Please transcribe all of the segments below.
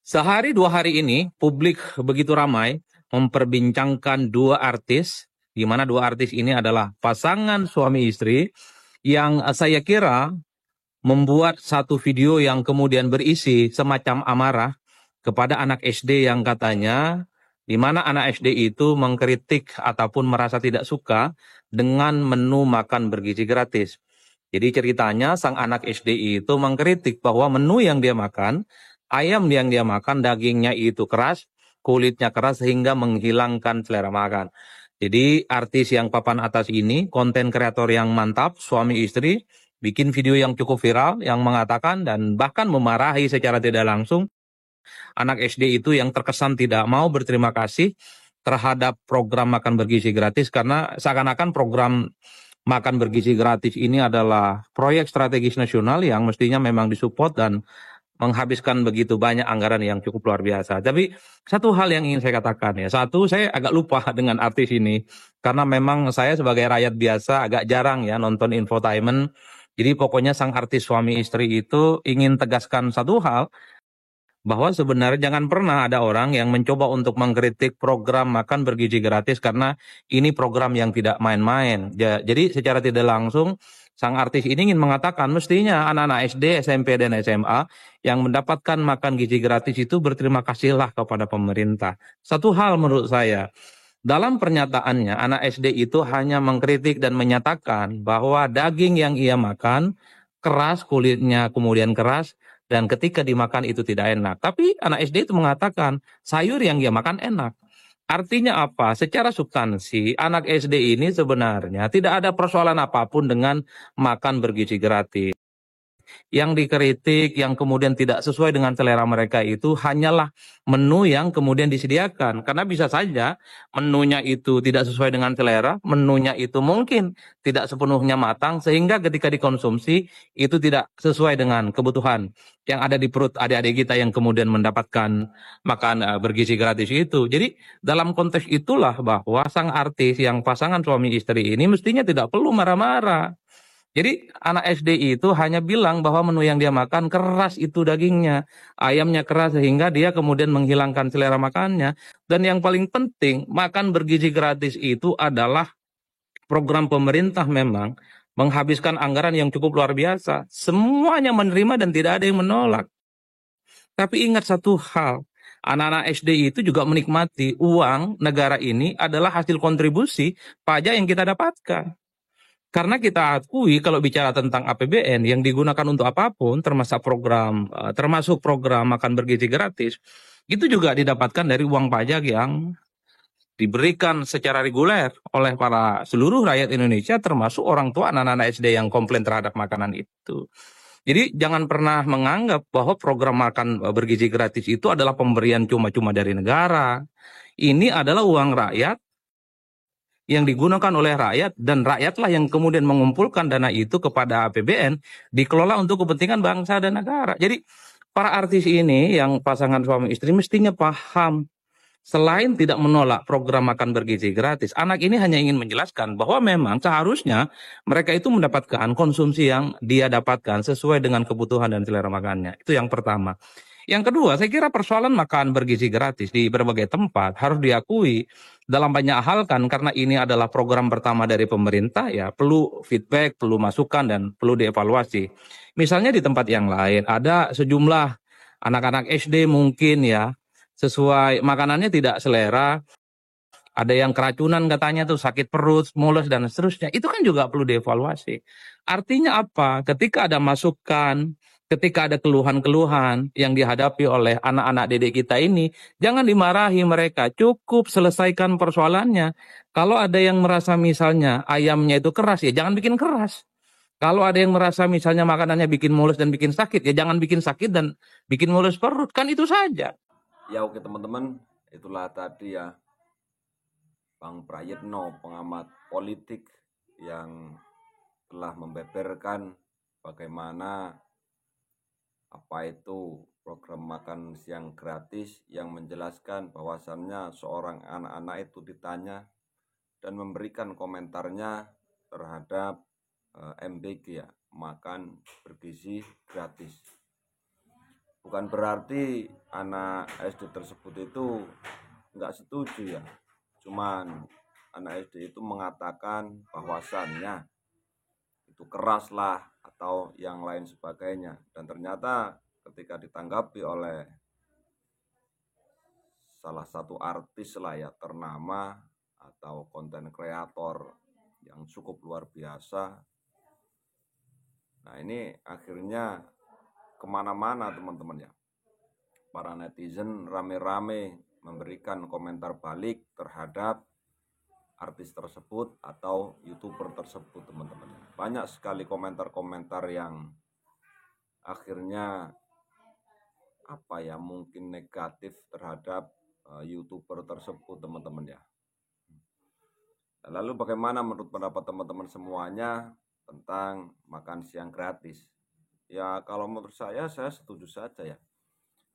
Sehari dua hari ini, publik begitu ramai memperbincangkan dua artis, di mana dua artis ini adalah pasangan suami istri yang saya kira membuat satu video yang kemudian berisi semacam amarah kepada anak SD yang katanya, di mana anak SD itu mengkritik ataupun merasa tidak suka dengan menu makan bergizi gratis. Jadi ceritanya sang anak SD itu mengkritik bahwa menu yang dia makan, ayam yang dia makan dagingnya itu keras, kulitnya keras sehingga menghilangkan selera makan. Jadi artis yang papan atas ini, konten kreator yang mantap, suami istri, bikin video yang cukup viral yang mengatakan dan bahkan memarahi secara tidak langsung anak SD itu yang terkesan tidak mau berterima kasih terhadap program makan bergizi gratis karena seakan-akan program makan bergizi gratis ini adalah proyek strategis nasional yang mestinya memang disupport dan menghabiskan begitu banyak anggaran yang cukup luar biasa. Tapi satu hal yang ingin saya katakan ya, satu saya agak lupa dengan artis ini karena memang saya sebagai rakyat biasa agak jarang ya nonton infotainment. Jadi pokoknya sang artis suami istri itu ingin tegaskan satu hal bahwa sebenarnya jangan pernah ada orang yang mencoba untuk mengkritik program makan bergizi gratis karena ini program yang tidak main-main. Jadi secara tidak langsung sang artis ini ingin mengatakan mestinya anak-anak SD, SMP, dan SMA yang mendapatkan makan gizi gratis itu berterima kasihlah kepada pemerintah. Satu hal menurut saya, dalam pernyataannya anak SD itu hanya mengkritik dan menyatakan bahwa daging yang ia makan keras, kulitnya kemudian keras, dan ketika dimakan itu tidak enak. Tapi anak SD itu mengatakan sayur yang dia makan enak. Artinya apa? Secara substansi, anak SD ini sebenarnya tidak ada persoalan apapun dengan makan bergizi gratis. Yang dikritik, yang kemudian tidak sesuai dengan selera mereka itu hanyalah menu yang kemudian disediakan. Karena bisa saja menunya itu tidak sesuai dengan selera, menunya itu mungkin tidak sepenuhnya matang, sehingga ketika dikonsumsi itu tidak sesuai dengan kebutuhan yang ada di perut adik-adik kita yang kemudian mendapatkan makan bergizi gratis itu. Jadi dalam konteks itulah bahwa sang artis yang pasangan suami istri ini mestinya tidak perlu marah-marah. Jadi anak SD itu hanya bilang bahwa menu yang dia makan keras itu dagingnya, ayamnya keras sehingga dia kemudian menghilangkan selera makannya. Dan yang paling penting, makan bergizi gratis itu adalah program pemerintah memang menghabiskan anggaran yang cukup luar biasa. Semuanya menerima dan tidak ada yang menolak. Tapi ingat satu hal, anak-anak SD itu juga menikmati uang negara ini adalah hasil kontribusi pajak yang kita dapatkan. Karena kita akui kalau bicara tentang APBN yang digunakan untuk apapun, termasuk program makan bergizi gratis, itu juga didapatkan dari uang pajak yang diberikan secara reguler oleh para seluruh rakyat Indonesia, termasuk orang tua anak-anak SD yang komplain terhadap makanan itu. Jadi jangan pernah menganggap bahwa program makan bergizi gratis itu adalah pemberian cuma-cuma dari negara. Ini adalah uang rakyat yang digunakan oleh rakyat dan rakyatlah yang kemudian mengumpulkan dana itu kepada APBN dikelola untuk kepentingan bangsa dan negara. Jadi para artis ini yang pasangan suami istri mestinya paham selain tidak menolak program makan bergizi gratis, anak ini hanya ingin menjelaskan bahwa memang seharusnya mereka itu mendapatkan konsumsi yang dia dapatkan sesuai dengan kebutuhan dan selera makannya. Itu yang pertama. Yang kedua, saya kira persoalan makan bergizi gratis di berbagai tempat harus diakui dalam banyak hal kan karena ini adalah program pertama dari pemerintah ya perlu feedback, perlu masukan dan perlu dievaluasi. Misalnya di tempat yang lain ada sejumlah anak-anak SD mungkin ya sesuai makanannya tidak selera, ada yang keracunan katanya tuh sakit perut, mules dan seterusnya. Itu kan juga perlu dievaluasi. Artinya apa? Ketika ada masukan, ketika ada keluhan-keluhan yang dihadapi oleh anak-anak didik kita ini, jangan dimarahi mereka, cukup selesaikan persoalannya. Kalau ada yang merasa misalnya ayamnya itu keras, ya jangan bikin keras. Kalau ada yang merasa misalnya makanannya bikin mules dan bikin sakit, ya jangan bikin sakit dan bikin mules perut. Kan itu saja. Ya oke teman-teman, itulah tadi ya Bang Prayitno, pengamat politik yang telah membeberkan bagaimana apa itu program makan siang gratis yang menjelaskan bahwasannya seorang anak-anak itu ditanya dan memberikan komentarnya terhadap MBG ya, makan bergizi gratis. bukan berarti anak SD tersebut itu nggak setuju ya. Cuman anak SD itu mengatakan bahwasannya itu keras lah atau yang lain sebagainya. Dan ternyata ketika ditanggapi oleh salah satu artis lah ya ternama atau konten kreator yang cukup luar biasa. Nah ini akhirnya kemana-mana teman-teman ya. Para netizen rame-rame memberikan komentar balik terhadap artis tersebut atau YouTuber tersebut teman-teman. Banyak sekali komentar-komentar yang akhirnya mungkin negatif terhadap YouTuber tersebut teman-teman ya. Lalu bagaimana menurut pendapat teman-teman semuanya tentang makan siang gratis? Ya kalau menurut saya setuju saja ya.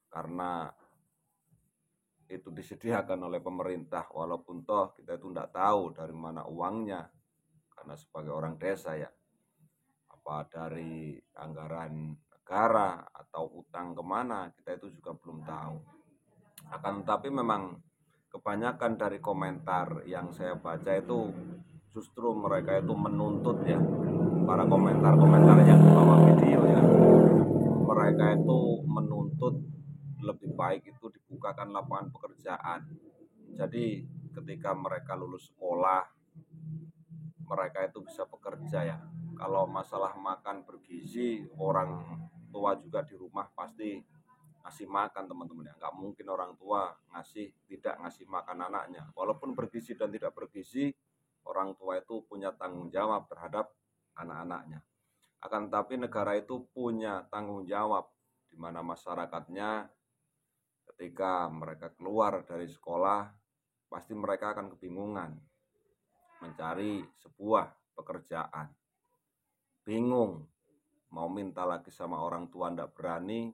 Karena itu disediakan oleh pemerintah, walaupun toh kita itu tidak tahu dari mana uangnya. Karena sebagai orang desa ya, apa dari anggaran negara atau utang kemana, kita itu juga belum tahu. Akan tetapi memang kebanyakan dari komentar yang saya baca itu justru mereka itu menuntut ya, para komentar-komentar yang di bawah video ya, mereka itu menuntut lebih baik itu dibukakan lapangan pekerjaan. Jadi ketika mereka lulus sekolah, mereka itu bisa bekerja ya. Kalau masalah makan bergizi, orang tua juga di rumah pasti ngasih makan teman-teman ya. Nggak mungkin orang tua tidak ngasih makan anaknya. Walaupun bergizi dan tidak bergizi, orang tua itu punya tanggung jawab terhadap anak-anaknya. Akan tetapi negara itu punya tanggung jawab di mana masyarakatnya ketika mereka keluar dari sekolah pasti mereka akan kebingungan mencari sebuah pekerjaan. Bingung mau minta lagi sama orang tua tidak berani.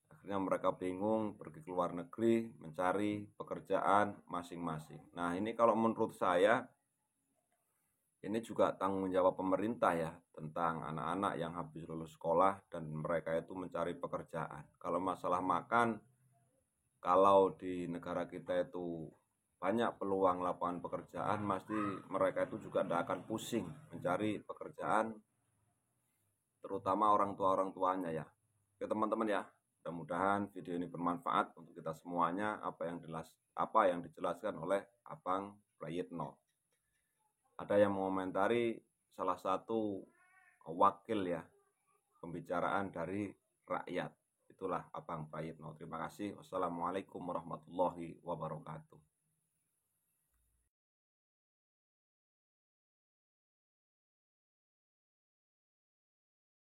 Akhirnya mereka bingung pergi ke luar negeri mencari pekerjaan masing-masing. Nah ini kalau menurut saya ini juga tanggung jawab pemerintah ya tentang anak-anak yang habis lulus sekolah dan mereka itu mencari pekerjaan. Kalau masalah makan, kalau di negara kita itu banyak peluang lapangan pekerjaan, pasti mereka itu juga tidak akan pusing mencari pekerjaan, terutama orang tuanya ya. Oke teman-teman ya, mudah-mudahan video ini bermanfaat untuk kita semuanya. Apa yang dijelaskan oleh Abang Prayitno. Ada yang mengomentari salah satu wakil ya pembicaraan dari rakyat. Itulah Abang Prayitno. Terima kasih. Wassalamualaikum warahmatullahi wabarakatuh.